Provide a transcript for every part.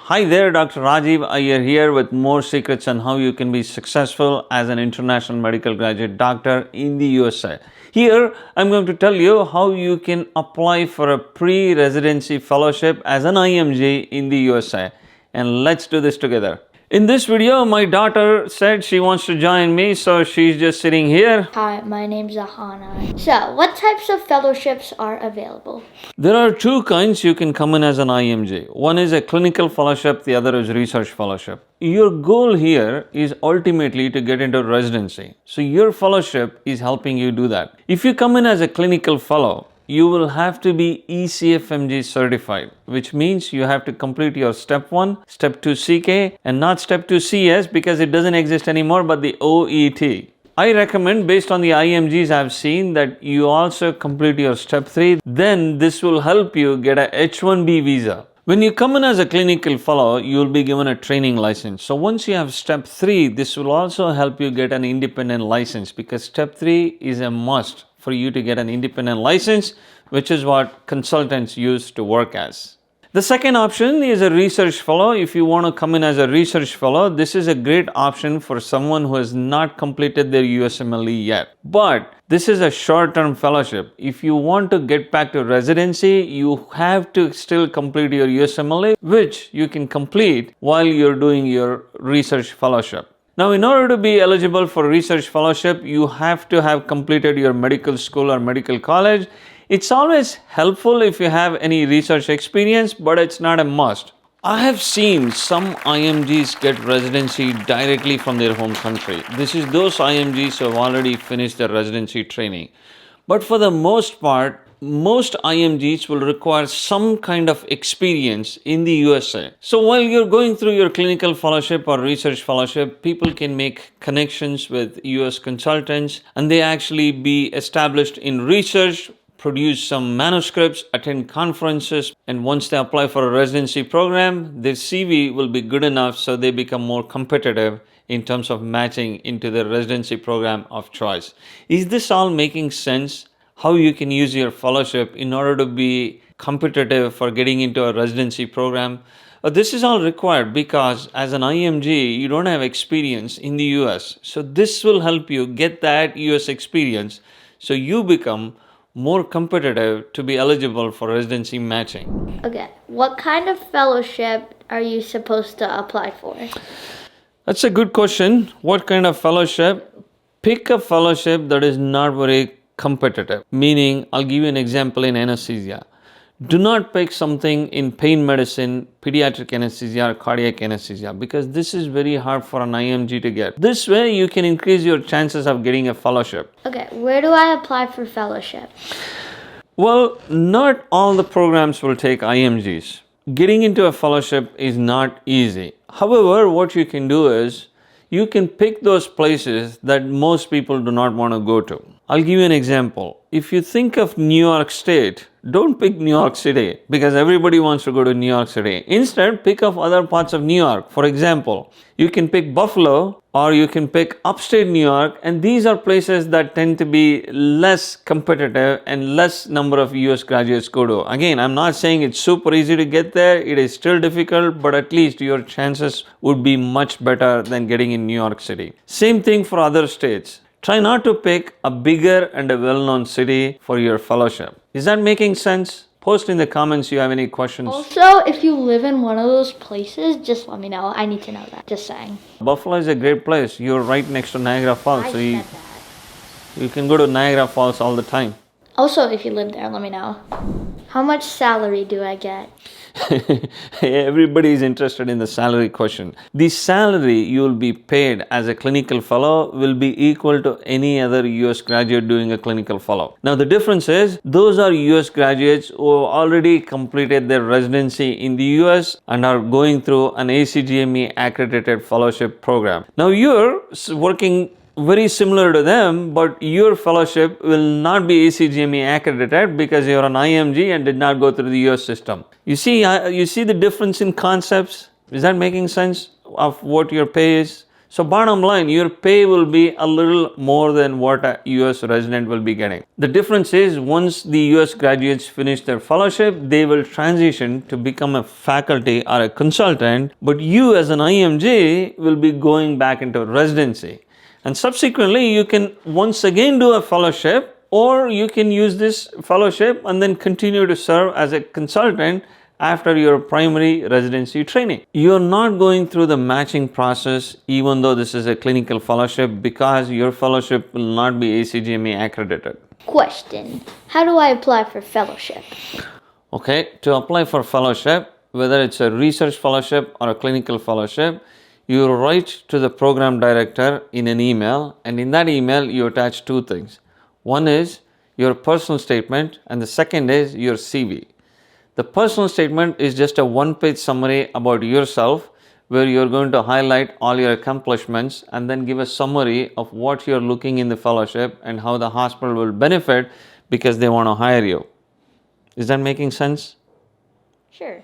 Hi there, Dr. Rajiv Iyer here with more secrets on how you can be successful as an international medical graduate doctor in the USA. Here, I'm going to tell you how you can apply for a pre-residency fellowship as an IMG in the USA. And let's do this together. In this video, my daughter said she wants to join me, so she's just sitting here. Hi, my name's Ahana. So, what types of fellowships are available? There are two kinds you can come in as an IMG. One is a clinical fellowship, the other is research fellowship. Your goal here is ultimately to get into residency. So your fellowship is helping you do that. If you come in as a clinical fellow, you will have to be ECFMG certified, which means you have to complete your step 1, step 2 CK, and not step 2 CS because it doesn't exist anymore, but the OET. I recommend, based on the IMGs I've seen, that you also complete your step 3. Then this will help you get a H-1B visa. When you come in as a clinical fellow, you will be given a training license. So once you have step 3, this will also help you get an independent license because step 3 is a must for you to get an independent license, which is what consultants use to work as. The second option is a research fellow. If you want to come in as a research fellow, this is a great option for someone who has not completed their USMLE yet. But this is a short-term fellowship. If you want to get back to residency, you have to still complete your USMLE, which you can complete while you're doing your research fellowship. Now, in order to be eligible for research fellowship, you have to have completed your medical school or medical college. It's always helpful if you have any research experience, but it's not a must. I have seen some IMGs get residency directly from their home country. This is those IMGs who have already finished their residency training. But for the most part, most IMGs will require some kind of experience in the USA. So while you're going through your clinical fellowship or research fellowship, people can make connections with US consultants and they actually be established in research, produce some manuscripts, attend conferences, and once they apply for a residency program, their CV will be good enough so they become more competitive in terms of matching into the residency program of choice. Is this all making sense? How you can use your fellowship in order to be competitive for getting into a residency program? This is all required because as an IMG, you don't have experience in the US. So this will help you get that US experience so you become more competitive to be eligible for residency matching. Okay, what kind of fellowship are you supposed to apply for? That's a good question. What kind of fellowship? Pick a fellowship that is not very competitive. Meaning, I'll give you an example in anesthesia. Do not pick something in pain medicine, pediatric anesthesia, or cardiac anesthesia because this is very hard for an IMG to get. This way, you can increase your chances of getting a fellowship. Okay, where do I apply for fellowship? Well, not all the programs will take IMGs. Getting into a fellowship is not easy. However, what you can do is you can pick those places that most people do not want to go to. I'll give you an example. If you think of New York State, don't pick New York City because everybody wants to go to New York City. Instead, pick up other parts of New York. For example, you can pick Buffalo or you can pick upstate New York, and these are places that tend to be less competitive and less number of US graduates go to. Again, I'm not saying it's super easy to get there. It is still difficult, but at least your chances would be much better than getting in New York City. Same thing for other states. Try not to pick a bigger and a well-known city for your fellowship. Is that making sense? Post in the comments if you have any questions. Also, if you live in one of those places, just let me know. I need to know that. Just saying. Buffalo is a great place. You're right next to Niagara Falls. I So said that. you can go to Niagara Falls all the time. Also, if you live there, let me know. How much salary do I get? Everybody is interested in the salary question. The salary you will be paid as a clinical fellow will be equal to any other US graduate doing a clinical fellow. Now the difference is those are US graduates who already completed their residency in the US and are going through an ACGME accredited fellowship program. Now you're working very similar to them, but your fellowship will not be ACGME accredited because you're an IMG and did not go through the US system. You see the difference in concepts? Is that making sense of what your pay is? So bottom line, your pay will be a little more than what a US resident will be getting. The difference is once the US graduates finish their fellowship, they will transition to become a faculty or a consultant, but you as an IMG will be going back into residency. And subsequently, you can once again do a fellowship, or you can use this fellowship and then continue to serve as a consultant after your primary residency training. You're not going through the matching process even though this is a clinical fellowship because your fellowship will not be ACGME accredited. Question. How do I apply for fellowship? Okay, to apply for fellowship, whether it's a research fellowship or a clinical fellowship, you write to the program director in an email, and in that email you attach two things. One is your personal statement and the second is your CV. The personal statement is just a one-page summary about yourself where you're going to highlight all your accomplishments and then give a summary of what you're looking in the fellowship and how the hospital will benefit because they want to hire you. Is that making sense? Sure.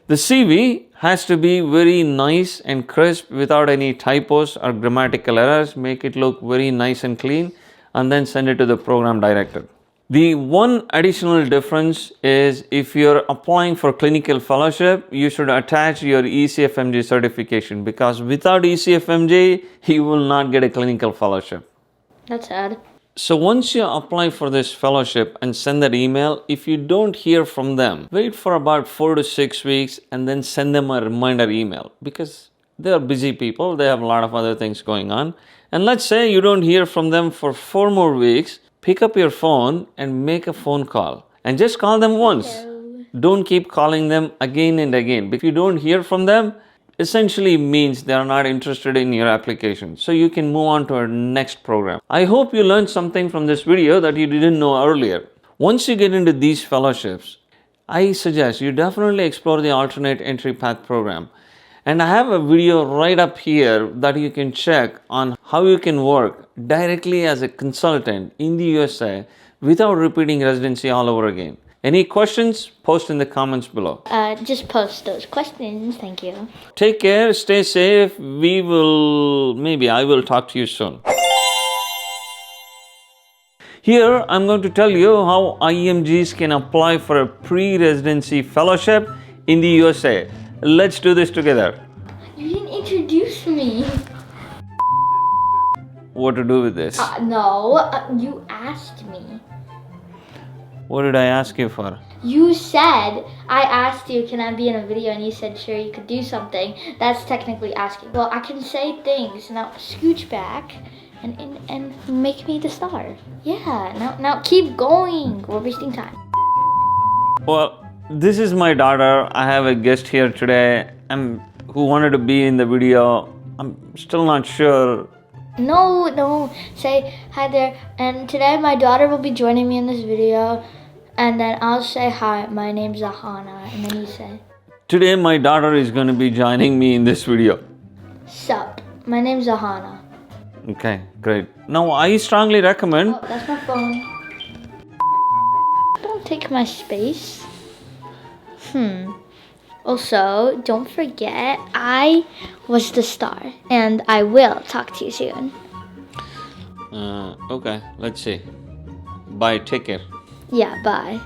The CV has to be very nice and crisp without any typos or grammatical errors. Make it look very nice and clean and then send it to the program director. The one additional difference is if you're applying for clinical fellowship, you should attach your ECFMG certification because without ECFMG, you will not get a clinical fellowship. That's sad. So once you apply for this fellowship and send that email, if you don't hear from them, wait for about 4 to 6 weeks and then send them a reminder email because they are busy people. They have a lot of other things going on. And let's say you don't hear from them for 4 more weeks. Pick up your phone and make a phone call and just call them once. Hello. Don't keep calling them again and again. If you don't hear from them, essentially means they are not interested in your application. So you can move on to our next program. I hope you learned something from this video that you didn't know earlier. Once you get into these fellowships, I suggest you definitely explore the alternate entry path program. And I have a video right up here that you can check on how you can work directly as a consultant in the USA without repeating residency all over again. Any questions? Post in the comments below. Just post those questions. Thank you. Take care, stay safe. I will talk to you soon. Here, I'm going to tell you how IMGs can apply for a pre-residency fellowship in the USA. Let's do this together. You didn't introduce me. What to do with this? No, you asked me. What did I ask you for? You said, I asked you, can I be in a video? And you said, sure, you could do something. That's technically asking. Well, I can say things. Now, scooch back and make me the star. Yeah, now keep going. We're wasting time. Well, this is my daughter. I have a guest here today who wanted to be in the video. I'm still not sure. No. Say hi there. And today my daughter will be joining me in this video. And then I'll say hi. My name's Ahana. And then you say. Today my daughter is going to be joining me in this video. Sup. My name's Ahana. Okay, great. Now I strongly recommend. Oh, that's my phone. Don't take my space. Also, don't forget, I was the star, and I will talk to you soon. Okay, let's see. Bye, take care. Yeah, bye.